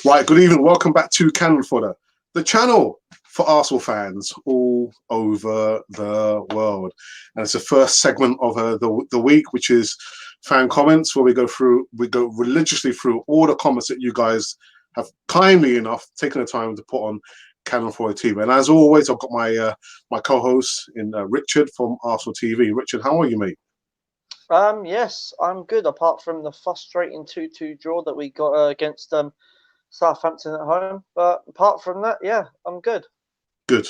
Right, good evening. Welcome back to Cannon Fodder, the channel for Arsenal fans all over the world. And it's the first segment of the week, which is fan comments, where we go religiously through all the comments that you guys have kindly enough taken the time to put on Cannon Fodder TV. And as always, I've got my my co-host in Richard from Arsenal TV. Richard, how are you, mate? Yes, I'm good. Apart from the frustrating 2-2 draw that we got against Southampton at home, but apart from that, yeah, I'm good. Good.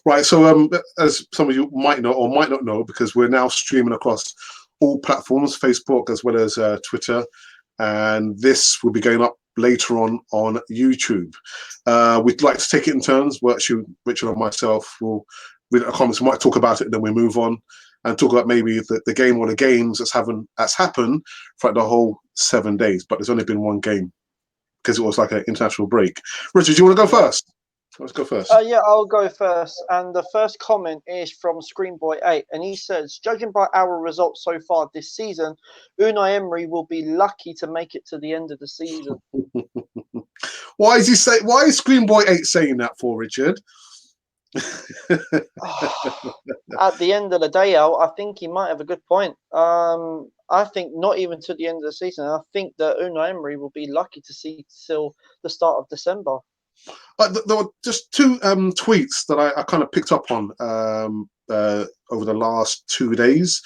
Right, so as some of you might know or might not know, because we're now streaming across all platforms, Facebook as well as Twitter, and this will be going up later on YouTube. We'd like to take it in turns. Well, actually, Richard and myself will read the comments. We might talk about it, and then we move on and talk about maybe the game or the games that's happened throughout the whole 7 days. But there's only been one game because it was like an international break. Richard, do you want to go first? Let's go first. Yeah, I'll go first. And the first comment is from Screenboy8, and he says, judging by our results so far this season, Unai Emery will be lucky to make it to the end of the season. Why is Screenboy8 saying that for, Richard? At the end of the day, I think he might have a good point. I think not even to the end of the season. I think that Unai Emery will be lucky to see till the start of December. There were just two tweets that I kind of picked up on over the last 2 days,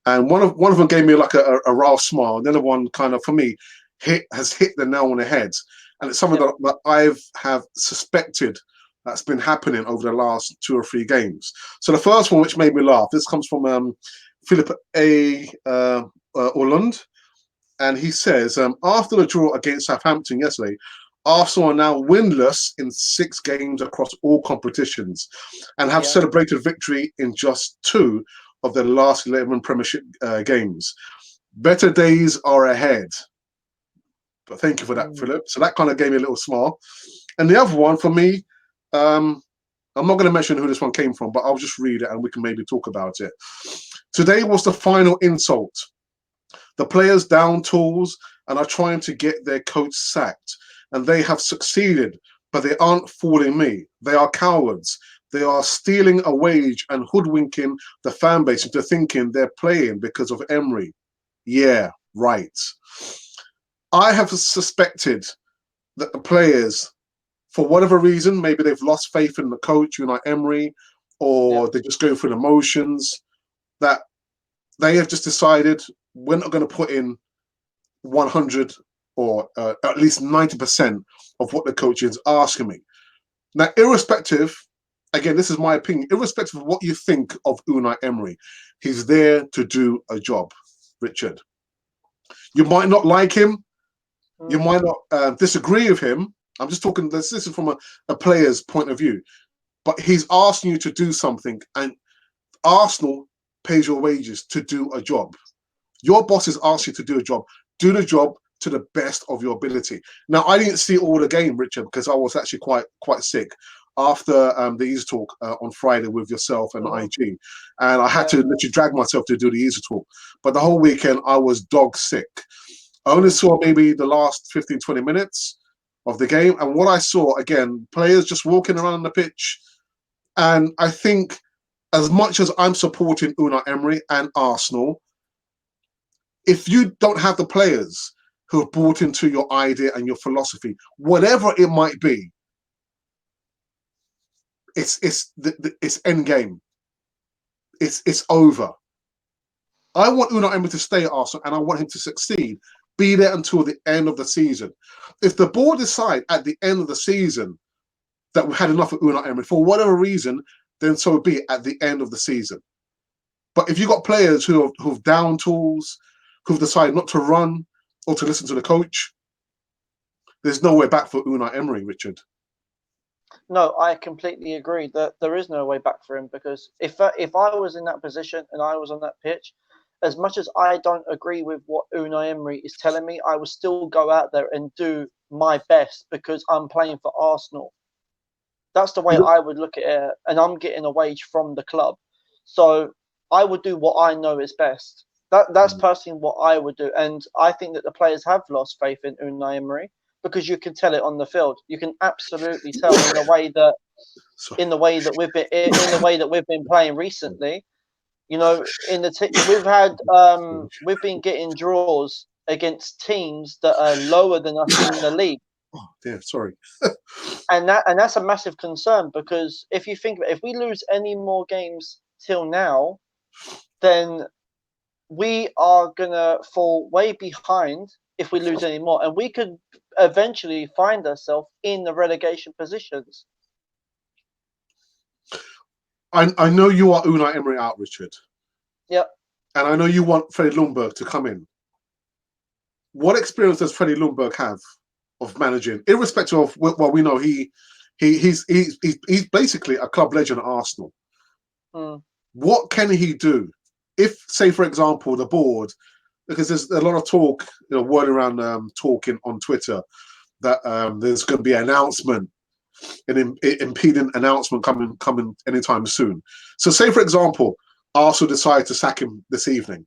and one of them gave me like a raw smile. The other one kind of, for me, has hit the nail on the head, and it's something that I have suspected that's been happening over the last 2 or 3 games. So the first one, which made me laugh, this comes from Philip A. Orland, and he says, after the draw against Southampton yesterday, Arsenal are now winless in 6 games across all competitions and have celebrated victory in just 2 of their last 11 Premiership games. Better days are ahead. But thank you for that, Philip. So that kind of gave me a little smile. And the other one for me, I'm not going to mention who this one came from, but I'll just read it and we can maybe talk about it. Today was the final insult. The players down tools and are trying to get their coach sacked. And they have succeeded, but they aren't fooling me. They are cowards. They are stealing a wage and hoodwinking the fan base into thinking they're playing because of Emery. Yeah, right. I have suspected that the players, for whatever reason, maybe they've lost faith in the coach, Unai Emery, or they're just going through the motions, that they have just decided we're not going to put in 100 or at least 90% of what the coach is asking me. Now, irrespective, again, this is my opinion, irrespective of what you think of Unai Emery, he's there to do a job, Richard. You might not like him. You might not disagree with him. I'm just talking, this is from a player's point of view. But he's asking you to do something, and Arsenal pays your wages to do a job. Your bosses ask you to do a job. Do the job to the best of your ability. Now, I didn't see all the game, Richard, because I was actually quite sick after the Easy Talk on Friday with yourself and IG, and I had to literally drag myself to do the Easy Talk. But the whole weekend, I was dog sick. I only saw maybe the last 15, 20 minutes of the game, and what I saw, again, players just walking around the pitch, and I think as much as I'm supporting Unai Emery and Arsenal, if you don't have the players who have bought into your idea and your philosophy, whatever it might be, it's end game. It's over. I want Unai Emery to stay at Arsenal, and I want him to succeed, be there until the end of the season. If the board decide at the end of the season that we've had enough of Unai Emery for whatever reason, then so be it at the end of the season. But if you've got players who've down tools, who've decided not to run or to listen to the coach, there's no way back for Unai Emery, Richard. No, I completely agree that there is no way back for him, because if I was in that position and I was on that pitch, as much as I don't agree with what Unai Emery is telling me, I would still go out there and do my best because I'm playing for Arsenal. That's the way I would look at it, and I'm getting a wage from the club. So I would do what I know is best. That's personally what I would do. And I think that the players have lost faith in Unai Emery. because you can tell it on the field. You can absolutely tell in the way that we've been playing recently. You know, we've been getting draws against teams that are lower than us in the league. Oh dear, sorry. And that's a massive concern, because if you think about it, if we lose any more games till now, then we are gonna fall way behind if we lose any more, and we could eventually find ourselves in the relegation positions. I know you are Unai Emery out, Richard. Yep. And I know you want Freddie Ljungberg to come in. What experience does Freddie Ljungberg have of managing, irrespective of, well, we know he's basically a club legend at Arsenal. What can he do if, say, for example, the board, because there's a lot of talk, word around talking on Twitter that there's going to be an announcement, an impeding announcement coming anytime soon. So, say, for example, Arsenal decide to sack him this evening,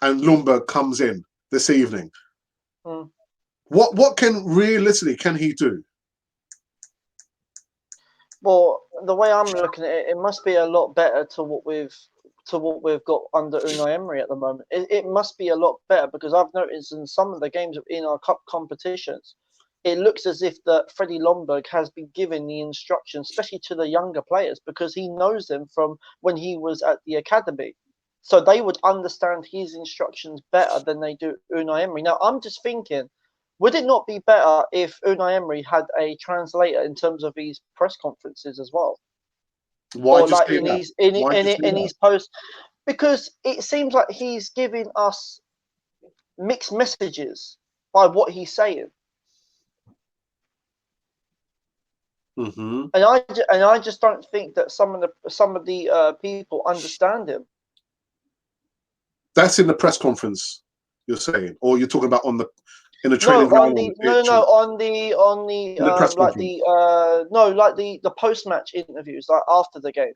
and Ljungberg comes in this evening. What can realistically can he do? Well, the way I'm looking at it, it must be a lot better to what we've got under Unai Emery at the moment. It must be a lot better, because I've noticed in some of the games in our cup competitions, it looks as if that Freddie Ljungberg has been given the instructions, especially to the younger players, because he knows them from when he was at the academy. So they would understand his instructions better than they do Unai Emery. Now, I'm just thinking, would it not be better if Unai Emery had a translator in terms of his press conferences as well? Why Or just like in his post? Because it seems like he's giving us mixed messages by what he's saying. Mm-hmm. And I just don't think that some of the people understand him. That's in the press conference, you're saying, or you're talking about in the training On ground? the post match interviews, like after the game.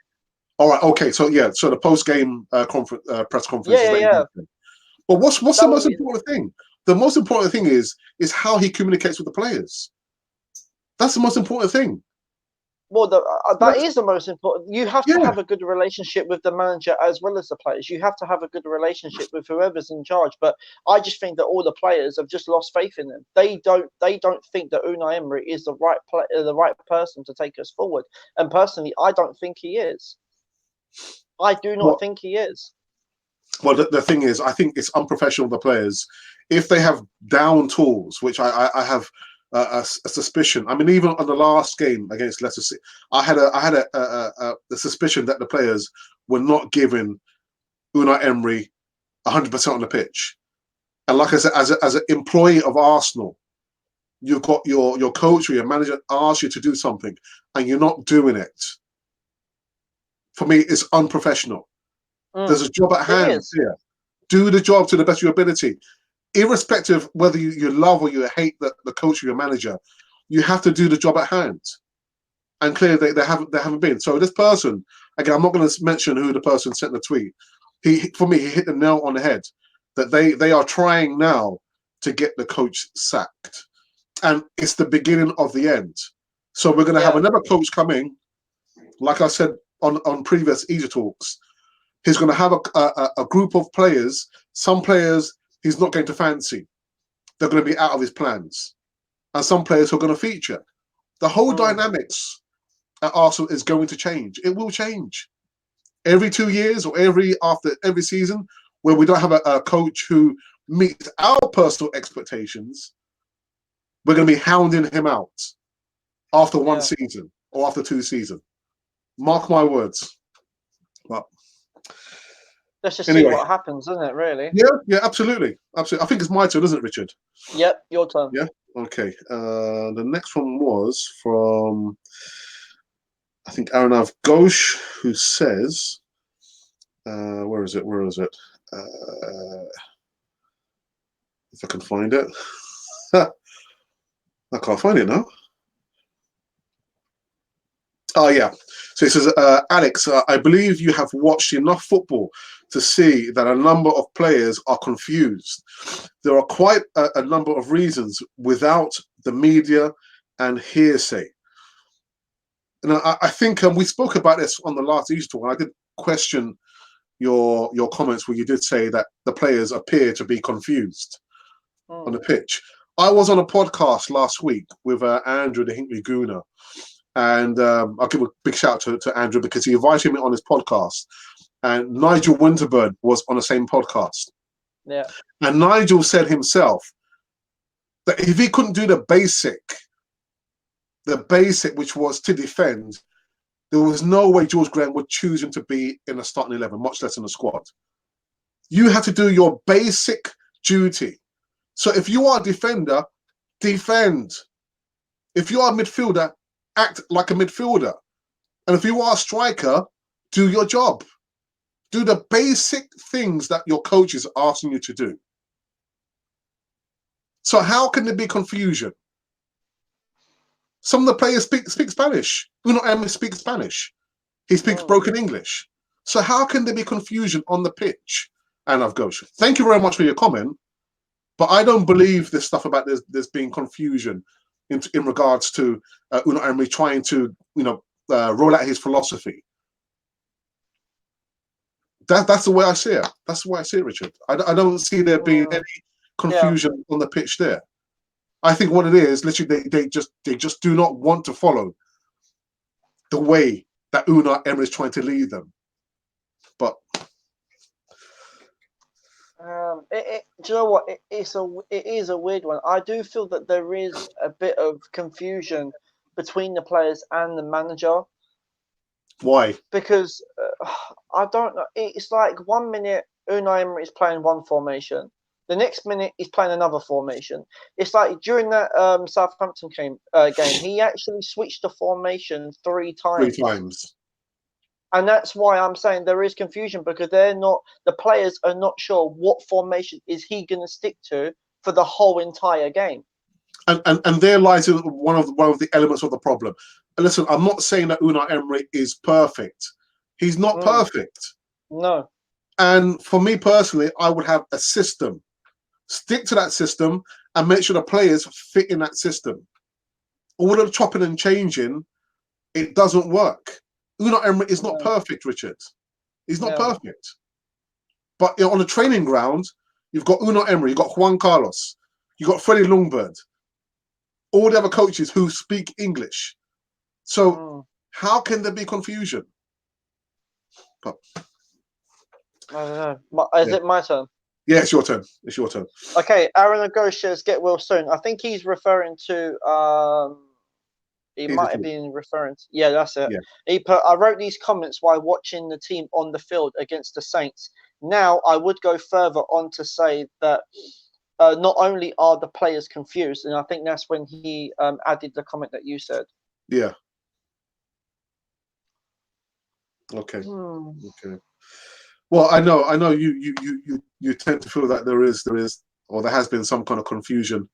All right, okay, so yeah, so the post game press conference. Yeah. But what's the most important thing? The most important thing is how he communicates with the players. That's the most important thing. Well, that is the most important. You have to have a good relationship with the manager as well as the players. You have to have a good relationship with whoever's in charge. But I just think that all the players have just lost faith in them. They don't think that Unai Emery is the right person to take us forward. And personally, I don't think he is. I do not think he is. Well, the thing is, I think it's unprofessional of the players if they have down tools, which I have a suspicion. I mean, even on the last game against Leicester City, I had a suspicion that the players were not giving Unai Emery 100% on the pitch. And like I said, as an employee of Arsenal, you've got your coach or your manager asks you to do something, and you're not doing it. For me, it's unprofessional. There's a job at hand here. Do the job to the best of your ability. Irrespective whether you love or you hate the coach or your manager, you have to do the job at hand. And clearly they haven't been. So this person, again, I'm not going to mention who the person sent the tweet. For me, he hit the nail on the head that they are trying now to get the coach sacked. And it's the beginning of the end. So we're going to have another coach come in, like I said on previous Easy Talks. He's going to have a group of players. Some players he's not going to fancy. They're going to be out of his plans. And some players are going to feature. The whole dynamics at Arsenal is going to change. It will change. Every 2 years or after every season, where we don't have a coach who meets our personal expectations, we're going to be hounding him out after one season or after 2 seasons. Mark my words. But let's just see what happens, isn't it, really? Yeah, absolutely. I think it's my turn, isn't it, Richard? Yep, your turn. Yeah? Okay. The next one was from, I think, Aranav Ghosh, who says, where is it? If I can find it. I can't find it now. Oh, yeah. So it says, Alex, I believe you have watched enough football to see that a number of players are confused. There are quite a number of reasons without the media and hearsay. And I think we spoke about this on the last Easter, and I did question your comments where you did say that the players appear to be confused on the pitch. I was on a podcast last week with Andrew the Hinkley Gooner, and I'll give a big shout out to Andrew because he invited me on his podcast, and Nigel Winterburn was on the same podcast. Yeah. And Nigel said himself that if he couldn't do the basic, which was to defend, there was no way George Graham would choose him to be in a starting 11, much less in the squad. You have to do your basic duty. So if you are a defender, defend. If you are a midfielder, act like a midfielder. And if you are a striker, do your job. Do the basic things that your coach is asking you to do. So how can there be confusion? Some of the players speak Spanish. Uno Emery speaks Spanish. He speaks broken English. So how can there be confusion on the pitch? And I've got. Thank you very much for your comment, but I don't believe this stuff about there's being confusion in regards to Uno Emery trying to roll out his philosophy. That's the way I see it. That's the way I see it, Richard. I don't see there being any confusion on the pitch there. I think what it is, literally, they just do not want to follow the way that Unai Emery is trying to lead them. But do you know what? It is a weird one. I do feel that there is a bit of confusion between the players and the manager. Why? Because I don't know. It's like 1 minute Unai Emery is playing one formation. The next minute, he's playing another formation. It's like during that Southampton game, he actually switched the formation 3 times. 3 times. And that's why I'm saying there is confusion because the players are not sure what formation is he going to stick to for the whole entire game. And there lies one of the elements of the problem. And listen, I'm not saying that Unai Emery is perfect. He's not perfect. No. And for me personally, I would have a system. Stick to that system and make sure the players fit in that system. All the chopping and changing, it doesn't work. Unai Emery is not perfect, Richard. He's not perfect. But on the training ground, you've got Unai Emery, you've got Juan Carlos, you've got Freddie Ljungberg, all the other coaches who speak English. So how can there be confusion? But, I don't know. Is it my turn? Yeah, it's your turn. It's your turn. Okay, Aaron Ago says get well soon. I think he's referring to he might have been referring to, yeah, that's it. Yeah. He put, I wrote these comments while watching the team on the field against the Saints. Now I would go further on to say that not only are the players confused, and I think that's when he added the comment that you said. Yeah. Okay. Okay. Well, I know you tend to feel that there is or there has been some kind of confusion.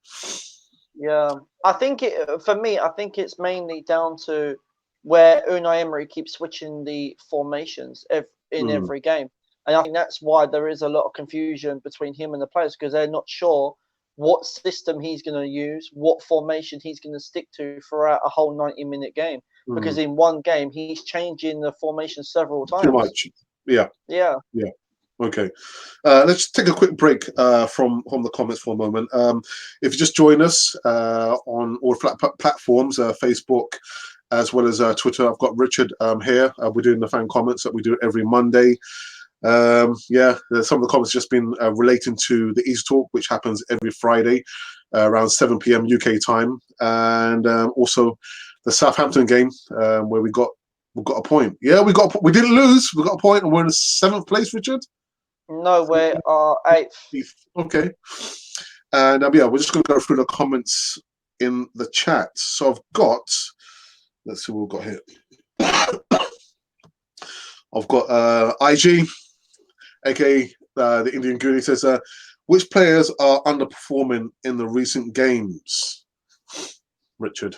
Yeah, I think for me, I think it's mainly down to where Unai Emery keeps switching the formations in every game, and I think that's why there is a lot of confusion between him and the players because they're not sure what system he's going to use, what formation he's going to stick to throughout a whole 90-minute game. Because in one game he's changing the formation several times. Too much. Yeah. Yeah. Yeah. Okay. Let's take a quick break from the comments for a moment. If you just join us on all platforms, Facebook as well as Twitter, I've got Richard here. We're doing the fan comments that we do every Monday. Some of the comments just been relating to the EASYTALK, which happens every Friday around 7 p.m. UK time, and also the Southampton game where we got a point. Yeah, we didn't lose. We got a point, and we're in 7th place, Richard. No, we are 8th. Okay, and we're just going to go through the comments in the chat. So I've got. Let's see what we've got here. I've got IG, aka the Indian Goonie, says, which players are underperforming in the recent games? Richard.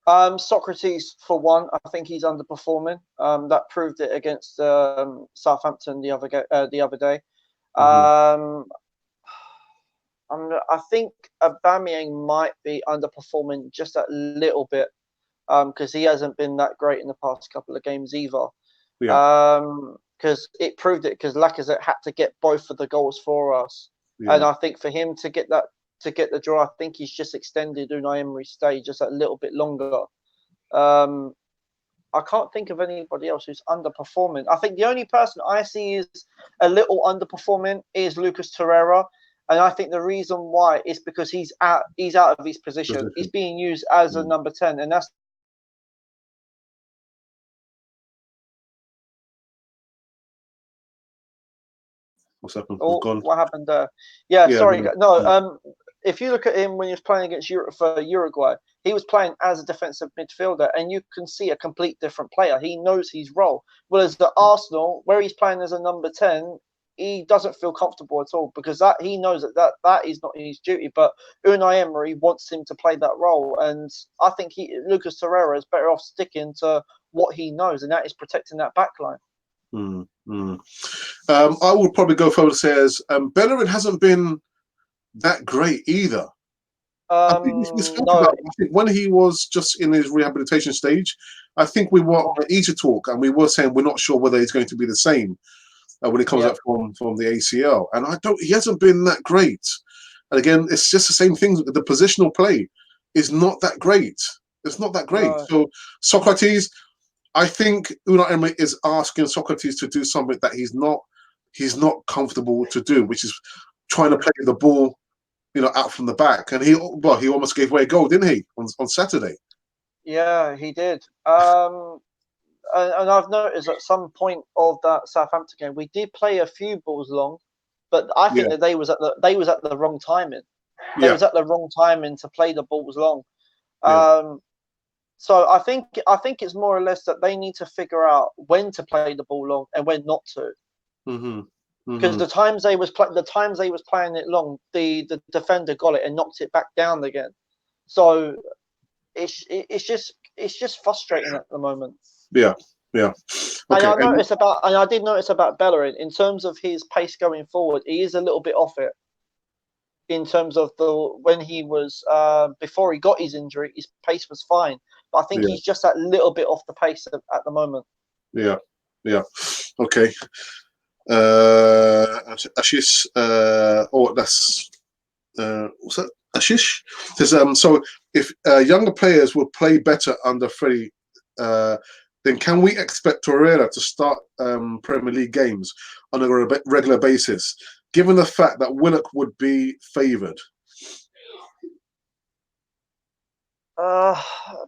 Socrates, for one, I think he's underperforming. That proved it against Southampton the other day. Hmm. Um, I think Aubameyang might be underperforming just a little bit because he hasn't been that great in the past couple of games either. Yeah, Because it proved it because Lacazette had to get both of the goals for us, and yeah. I think for him to get the draw, I think he's just extended Unai Emery's stay just a little bit longer. Um, I can't think of anybody else who's underperforming. I think the only person I see is a little underperforming is Lucas Torreira, and I think the reason why is because he's out of his position. He's Position. being used as a Mm. number 10, and that's What's happened? He's oh, gone. what happened there? Yeah, Yeah, sorry. no. No, Mm. if you look at him when he was playing against for Uruguay, he was playing as a defensive midfielder, and you can see a complete different player. He knows his role. Whereas the Arsenal, where he's playing as a number 10, he doesn't feel comfortable at all because that he knows that is not his duty. But Unai Emery wants him to play that role, and I think Lucas Torreira is better off sticking to what he knows, and that is protecting that backline. Mm. Mm. I would probably go further to say as Bellerin hasn't been that great either. I think we spoke No, about. I think when he was just in his rehabilitation stage, I think we were on an easy talk, and we were saying we're not sure whether he's going to be the same when he comes yeah, up from the ACL. And I don't. He hasn't been that great. And again, it's just the same thing. The positional play is not that great. It's not that great. no. So Socrates, I think Unai Emery is asking Socrates to do something that he's not comfortable to do, which is trying to play the ball, out from the back. And he almost gave away a goal, didn't he, on Saturday? Yeah, he did. And I've noticed at some point of that Southampton game, we did play a few balls long, but I think Yeah, that they was at the wrong timing. They yeah. was at the wrong timing to play the balls long. Yeah. Um, so I think it's more or less that they need to figure out when to play the ball long and when not to. Mhm. Because Mhm. the times they was playing it long, the defender got it and knocked it back down again. So it's just frustrating at the moment. Yeah. Yeah. And Okay. And I did notice about Bellerin in terms of his pace going forward. He is a little bit off it in terms of the when he was before he got his injury. His pace was fine, but I think yeah. he's just that little bit off the pace at the moment. Yeah. Yeah. Okay. Ashish. That's what's that? Ashish says. So if younger players will play better under Freddie, then can we expect Torreira to start Premier League games on a regular basis, given the fact that Willock would be favoured? Uh,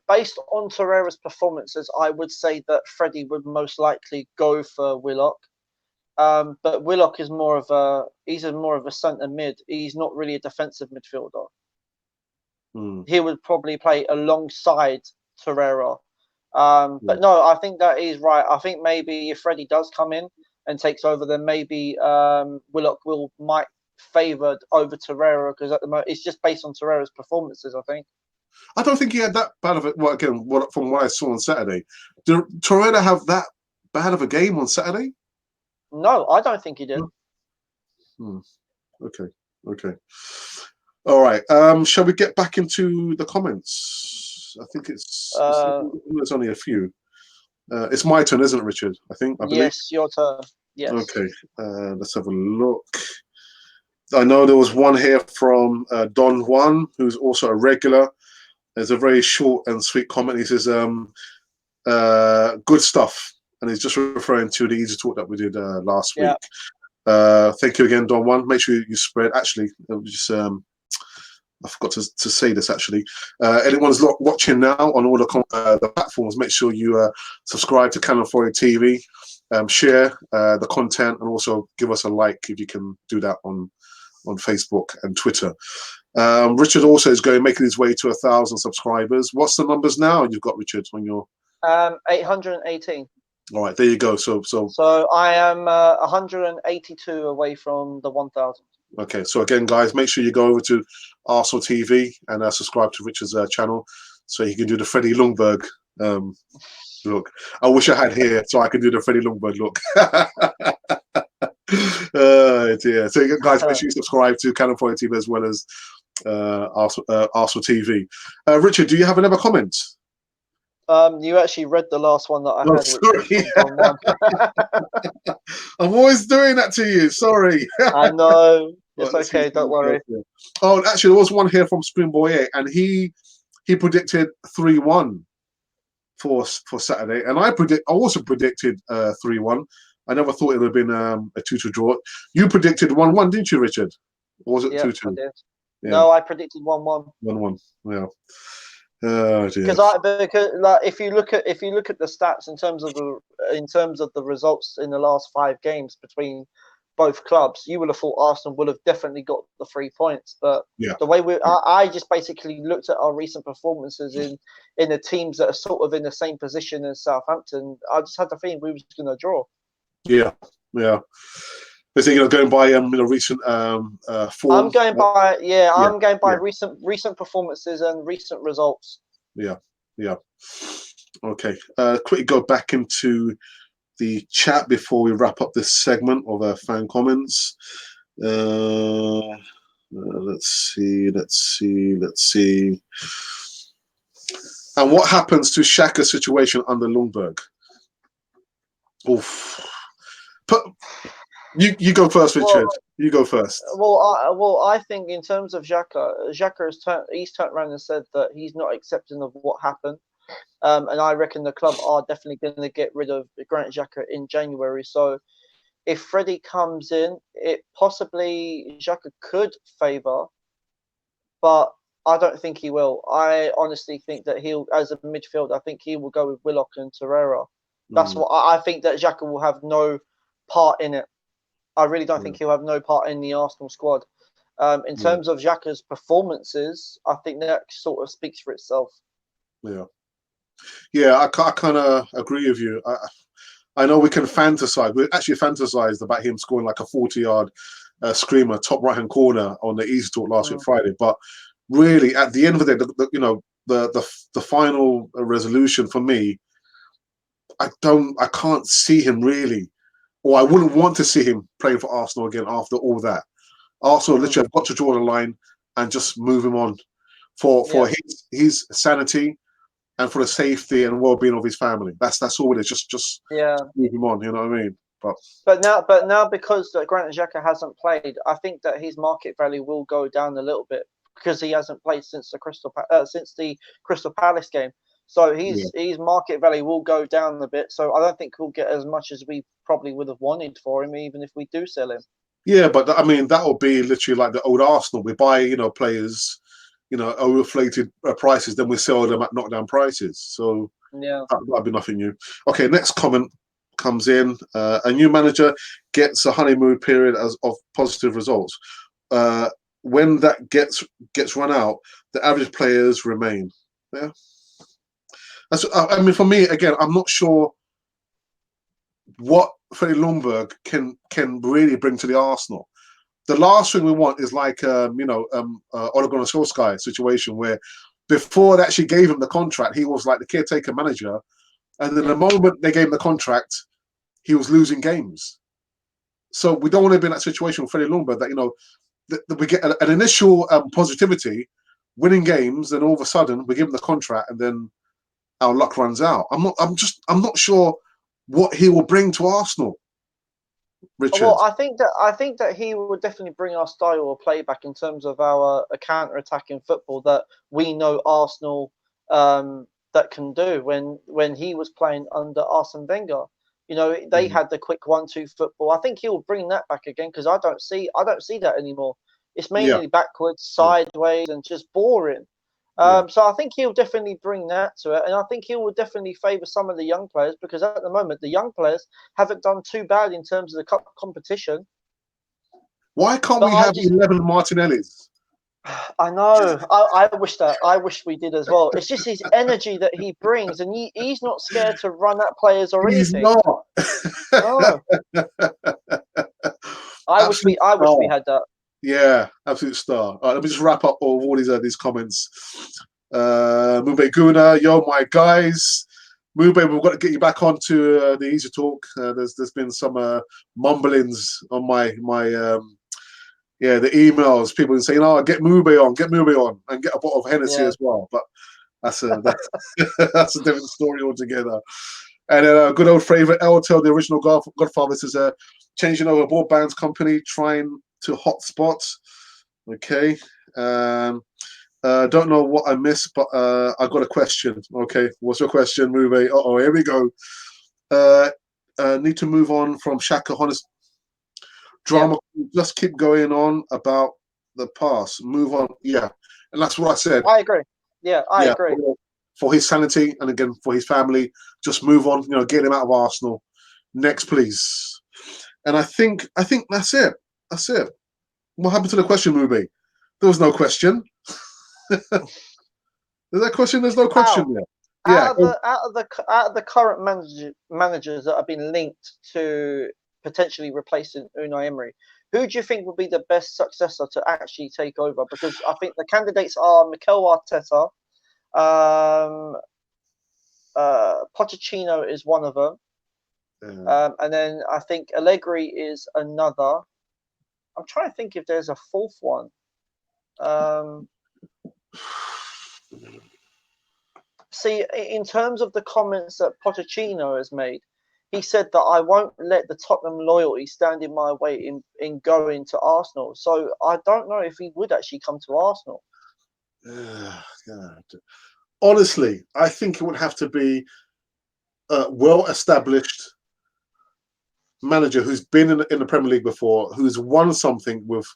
Based on Torreira's performances, I would say that Freddie would most likely go for Willock. But Willock is more of a centre mid. He's not really a defensive midfielder. Hmm. He would probably play alongside Torreira. Yeah. But no, I think that is right. I think maybe if Freddie does come in and takes over, then maybe Willock might favoured over Torreira because at the moment it's just based on Torreira's performances. I think. I don't think he had that bad of it. Well, again, from what I saw on Saturday, did Torreira have that bad of a game on Saturday? No, I don't think he did. Hmm. Okay. Okay. All right. Shall we get back into the comments? I think Uh, there's only a few. It's my turn, isn't it, Richard? I believe. yes, your turn. Yes. Okay. Let's have a look. I know there was one here from Don Juan, who's also a regular. There's a very short and sweet comment. He says, good stuff. And he's just referring to the Easy Talk that we did last Yeah. week. Thank you again, Don Juan. Make sure you spread. Actually, I forgot to say this actually. Anyone's watching now on all the platforms, make sure you subscribe to Canon 40 TV, share the content, and also give us a like if you can do that on Facebook and Twitter. Richard also is making his way to 1,000 subscribers. What's the numbers now you've got, Richard, on your? 818. All right, there you go. So So I am 182 away from the 1,000. okay. So again, guys, make sure you go over to Arsenal TV and subscribe to Richard's channel. so he can do the Freddie Ljungberg look. I wish I had hair so I could do the Freddie Ljungberg look. Dear. So guys, make sure you subscribe to Cannon Point TV as well as Arsenal TV. Richard, do you have another comment? You actually read the last one that I had, sorry. which was from I'm always doing that to you. Sorry. I know. It's Right, okay. Don't worry. Oh, actually, there was one here from Springboy, and he predicted 3-1 for Saturday, and I also predicted 3-1. I never thought it would have been a 2-2 draw. You predicted 1-1, didn't you, Richard? Or was it 2-2? I did. Yeah. No, I predicted 1-1. 1-1. Yeah. Oh dear. Because like if you look at the stats in terms of the results in the last 5 games between both clubs, you would have thought Arsenal would have definitely got the 3 points. But the way I just basically looked at our recent performances in the teams that are sort of in the same position as Southampton. I just had the feeling we were just going to draw. Yeah. Is it going by recent form? I'm going by recent performances and recent results. Yeah. Okay. Quickly go back into the chat before we wrap up this segment of fan comments. Let's see. And what happens to Xhaka's situation under Ljungberg? Oof. You go first, Richard. You go first. I think in terms of Xhaka he's turned around and said that he's not accepting of what happened. And I reckon the club are definitely going to get rid of Granit Xhaka in January. So if Freddie comes in, it possibly Xhaka could favour, but I don't think he will. I honestly think that he'll, as a midfield, I think he will go with Willock and Torreira. That's what I think, that Xhaka will have no part in it. I really don't think he'll have no part in the Arsenal squad. In terms of Xhaka's performances, I think that sort of speaks for itself. Yeah, I kind of agree with you. I know we can fantasize. We actually fantasized about him scoring like a 40-yard screamer, top right-hand corner on the EASYTALK last week Friday. But really, at the end of the day, the final resolution for me, I can't see him really, or I wouldn't want to see him playing for Arsenal again after all that. Arsenal literally have got to draw the line and just move him on for his sanity and for the safety and well-being of his family. That's all it is. Just move him on. You know what I mean? But now because Granit Xhaka hasn't played, I think that his market value will go down a little bit because he hasn't played since the Crystal Palace game. So his market value will go down a bit. So I don't think we'll get as much as we probably would have wanted for him, even if we do sell him. Yeah, but I mean that will be literally like the old Arsenal. We buy players, overinflated prices, then we sell them at knockdown prices. So that'd be nothing new. Okay, next comment comes in. A new manager gets a honeymoon period of positive results. When that gets run out, the average players remain. Yeah. I mean, for me, again, I'm not sure what Freddie Ljungberg can really bring to the Arsenal. The last thing we want is like Ole Gunnar Solskjaer situation where before they actually gave him the contract, he was like the caretaker manager, and then the moment they gave him the contract, he was losing games. So we don't want to be in that situation with Freddie Ljungberg that we get an initial positivity, winning games, then all of a sudden we give him the contract, and then our luck runs out. I'm not sure what he will bring to Arsenal, Richard. Well, I think that he will definitely bring our style of play back in terms of our counter-attacking football that we know Arsenal that can do. When he was playing under Arsene Wenger, they had the quick 1-2 football. I think he will bring that back again because I don't see that anymore. It's mainly backwards, sideways, and just boring. So I think he'll definitely bring that to it, and I think he will definitely favour some of the young players because at the moment the young players haven't done too bad in terms of the cup competition. Why can't we have 11 Martinellis? I know. I wish we did as well. It's just his energy that he brings, and he's not scared to run at players or anything. He's not. No. I wish we had that. Yeah, absolute star. All right, let me just wrap up all these comments. Mube Guna, yo, my guys. Mube, we've got to get you back onto the Easy Talk. There's been some mumblings on my the emails. People saying, "Oh, get Mube on, and get a bottle of Hennessy as well." But that's that's a different story altogether. And then good old favorite Eltel, the original Godfather, says, changing over broadband company, trying to hotspot. Okay. Don't know what I missed, but I got a question. Okay, what's your question, Move? Oh, here we go. Need to move on from Shaka Honest drama. Just keep going on about the past. Move on. Yeah, and that's what I said. I agree. Yeah, I agree. For his sanity and again for his family, just move on. Get him out of Arsenal. Next, please. And I think that's it. That's it. What happened to the question, Mubi? There was no question. There's that question. There's no question there. Yeah. Out of the current managers that have been linked to potentially replacing Unai Emery, who do you think would be the best successor to actually take over? Because I think the candidates are Mikel Arteta, Pochettino is one of them, and then I think Allegri is another. I'm trying to think if there's a fourth one. See, in terms of the comments that Pochettino has made, he said that I won't let the Tottenham loyalty stand in my way in going to Arsenal. So I don't know if he would actually come to Arsenal. Honestly, I think it would have to be a well-established manager who's been in the Premier League before, who's won something with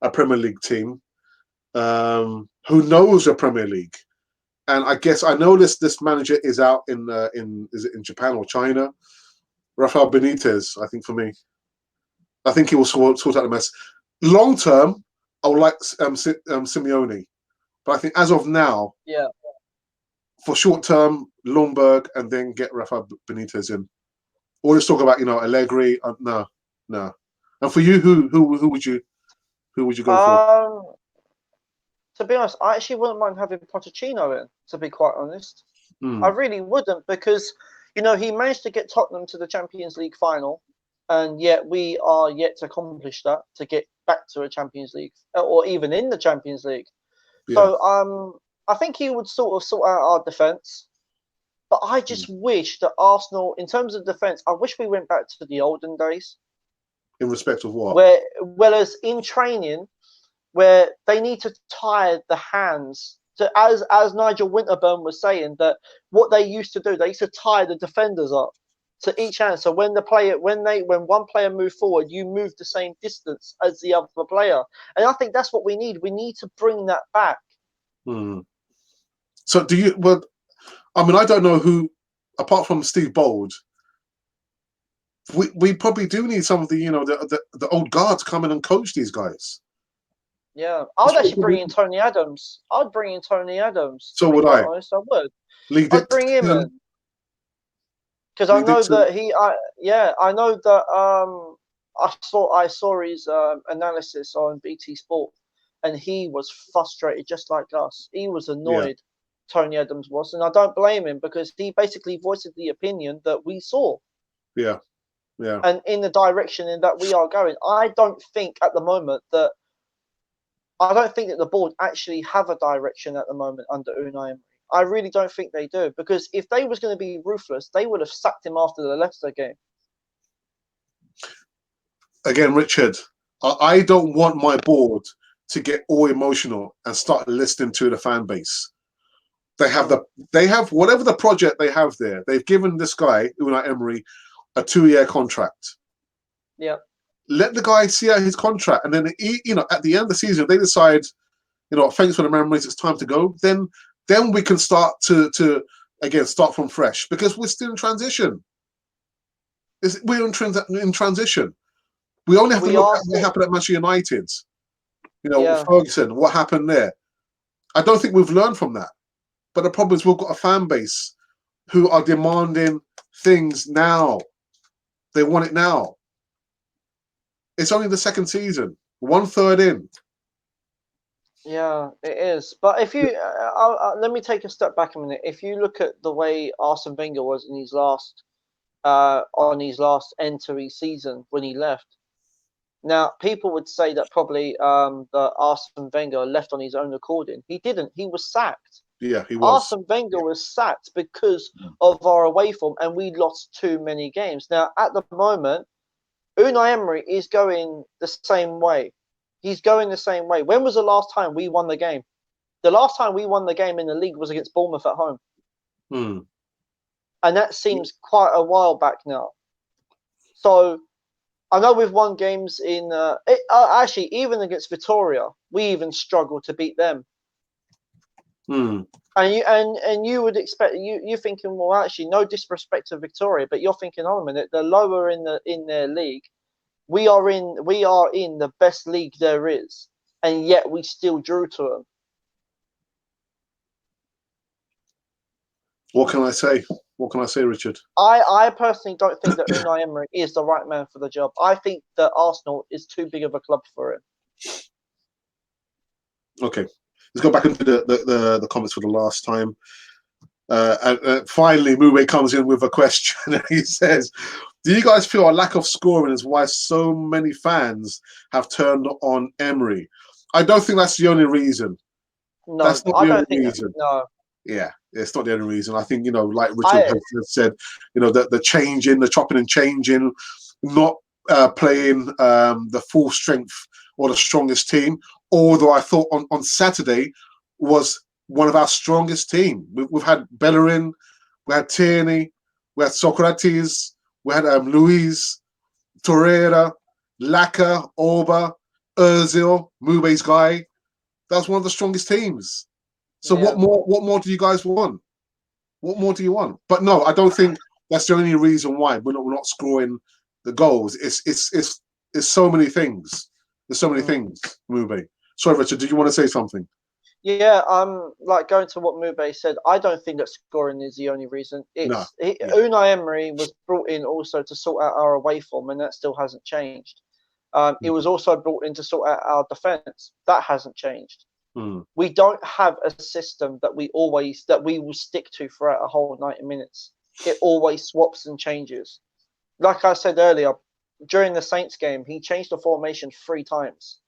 a Premier League team, who knows the Premier League. And I guess I know this manager is out in is it in Japan or China? Rafael Benitez, I think for me, I think he will sort out the mess. Long term, I would like Simeone, but I think as of now, for short term, Lundberg, and then get Rafael Benitez in. Or just talk about Allegri. No. And for you, who would you go for? To be honest, I actually wouldn't mind having Pochettino in, to be quite honest. I really wouldn't, because, he managed to get Tottenham to the Champions League final, and yet we are yet to accomplish that, to get back to a Champions League, or even in the Champions League. Yeah. So I think he would sort out our defence. But I just wish that Arsenal, in terms of defence, I wish we went back to the olden days. In respect of what? Whereas in training, where they need to tie the hands to, as Nigel Winterburn was saying, that what they used to do, they used to tie the defenders up to each hand. So when one player moved forward, you move the same distance as the other player. And I think that's what we need. We need to bring that back. So do you? Well, I mean, I don't know who, apart from Steve Bold. We probably do need some of the old guard to come in and coach these guys. Yeah, I would actually bring in Tony Adams. I'd bring in Tony Adams. So would I. Honest, I would. I'd bring him in because I know that I know that I saw his analysis on BT Sport, and he was frustrated just like us. He was annoyed. Tony Adams was, and I don't blame him, because he basically voiced the opinion that we saw. Yeah. And in the direction in that we are going, I don't think at the moment that. I don't think that the board actually have a direction at the moment under Unai Emery. I really don't think they do, because if they was going to be ruthless, they would have sacked him after the Leicester game. Have Richard, I don't want my board to get all emotional and start listening to the fan base. They have whatever the project they have there. They've given this guy Unai Emery a 2-year contract. Yeah. Let the guy see out his contract, and then at the end of the season, if they decide, thanks for the memories, it's time to go. Then we can start to again start from fresh, because we're still in transition. We're in transition. We only have to look at what happened at Manchester United. Ferguson, what happened there? I don't think we've learned from that. But the problem is we've got a fan base who are demanding things now. They want it now. It's only the second season, 1/3 in. Yeah, it is. But if you let me take a step back a minute. If you look at the way Arsene Wenger was in his last on his last end to his season when he left. Now, people would say that probably that Arsene Wenger left on his own according. He didn't. He was sacked. Yeah, he was. Arsene Wenger was sacked because of our away form, and we lost too many games. Now, at the moment, Unai Emery is going the same way. He's going the same way. When was the last time we won the game? The last time we won the game in the league was against Bournemouth at home. Hmm. And that seems quite a while back now. So I know we've won games in actually even against Victoria, we even struggled to beat them. Hmm. And you would expect you're thinking, well, actually, no disrespect to Victoria, but you're thinking, hold a minute, they're lower in their league. We are in the best league there is, and yet we still drew to them. What can I say? What can I say, Richard? I personally don't think that Unai Emery is the right man for the job. I think that Arsenal is too big of a club for him. Okay, let's go back into the comments for the last time. Finally, Mube comes in with a question. And he says, "Do you guys feel a lack of scoring is why so many fans have turned on Emery?" I don't think that's the only reason. No, That's not I the only don't think reason. no. Yeah, it's not the only reason. I think, like Richard has said, the changing, the chopping and changing, not playing the full strength or the strongest team. Although I thought on Saturday was one of our strongest team. We've had Bellerin, we had Tierney, we had Socrates, we had Luis, Torreira, Laka, Orba, Ozil, Mube's guy. That's one of the strongest teams. So Yeah. what more do you guys want? What more do you want? But no, I don't think that's the only reason why we're not scoring the goals. It's so many things. There's so many things, Mube. Sorry, Richard, did you want to say something? Yeah, like going to what Mube said, I don't think that scoring is the only reason. Unai Emery was brought in also to sort out our away form, and that still hasn't changed. It was also brought in to sort out our defence. That hasn't changed. We don't have a system that we will stick to throughout a whole 90 minutes. It always swaps and changes. Like I said earlier, during the Saints game, he changed the formation 3 times.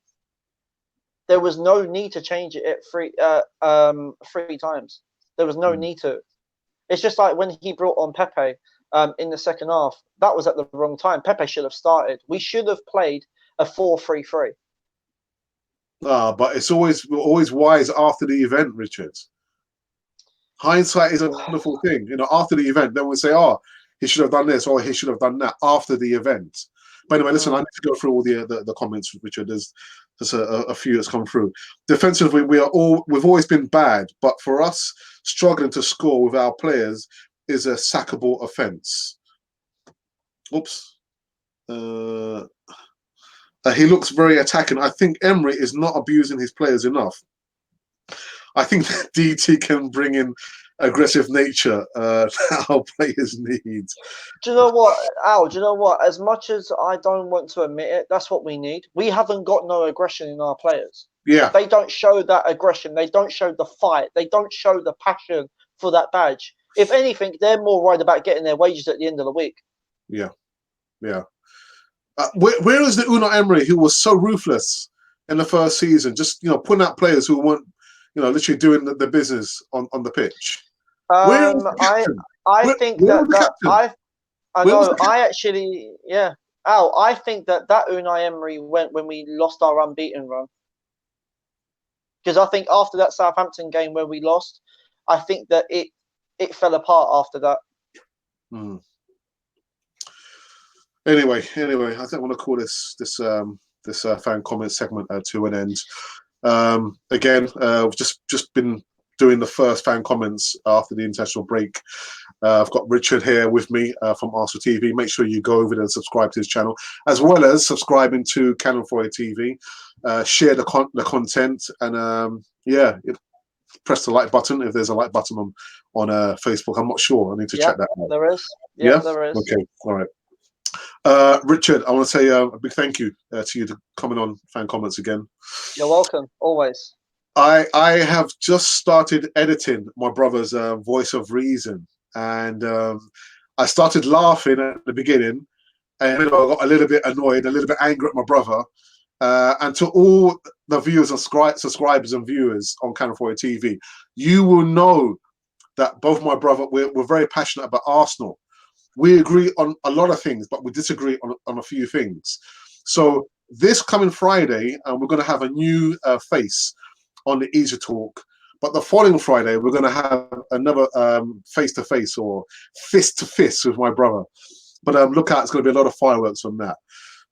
There was no need to change it 3 times. There was no need to. It's just like when he brought on Pepe in the second half. That was at the wrong time. Pepe should have started. We should have played a 4-3-3. But it's always wise after the event, Richard. Hindsight is a wonderful thing. After the event, then we say, "Oh, he should have done this," or "He should have done that." After the event. But anyway, listen, I need to go through all the comments, Richard. There's just a few that's come through. Defensively, we've always been bad, but for us, struggling to score with our players is a sackable offence. Oops. He looks very attacking. I think Emery is not abusing his players enough. I think that DT can bring in aggressive nature that our players need. Do you know what, Al? Do you know what? As much as I don't want to admit it, that's what we need. We haven't got no aggression in our players. Yeah. They don't show that aggression. They don't show the fight. They don't show the passion for that badge. If anything, they're more worried about getting their wages at the end of the week. Yeah. Yeah. Where is the Unai Emery who was so ruthless in the first season, just putting out players who weren't, literally doing the business on the pitch? Where is the captain? I think where that I Where was know. the I actually, yeah. Al, I think that Unai Emery went when we lost our unbeaten run. Because I think after that Southampton game where we lost, I think that it fell apart after that. Anyway, I think I want to call this fan comment segment to an end. Again, we've just been doing the first fan comments after the international break. I've got Richard here with me from Arsenal TV. Make sure you go over there and subscribe to his channel, as well as subscribing to Cannon Foyer TV. Share the content, and press the like button if there's a like button on Facebook. I'm not sure. I need to check that out. There is. Yeah, there is. Okay. All right. Richard, I want to say a big thank you to you for coming on fan comments again. You're welcome. Always. I have just started editing my brother's Voice of Reason, and I started laughing at the beginning, and I got a little bit annoyed, a little bit angry at my brother. And to all the viewers and subscribers and viewers on Cannon 40 TV, you will know that both my brother, we're very passionate about Arsenal. We agree on a lot of things, but we disagree on a few things. So this coming Friday, we're going to have a new face on the Easy Talk. But the following Friday, we're going to have another face-to-face or fist-to-fist with my brother. But look out, it's going to be a lot of fireworks from that.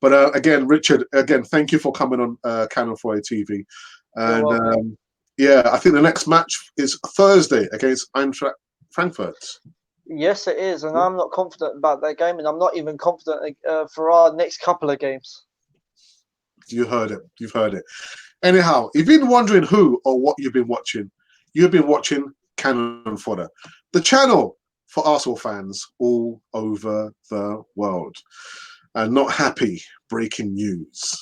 But again, Richard, again, thank you for coming on Cannon 40 TV. And yeah, I think the next match is Thursday against Eintracht Frankfurt. Yes, it is, and I'm not confident about that game, and I'm not even confident for our next couple of games. You heard it. You've heard it. Anyhow, if you've been wondering who or what you've been watching Cannon Fodder, the channel for Arsenal fans all over the world. And not happy, breaking news.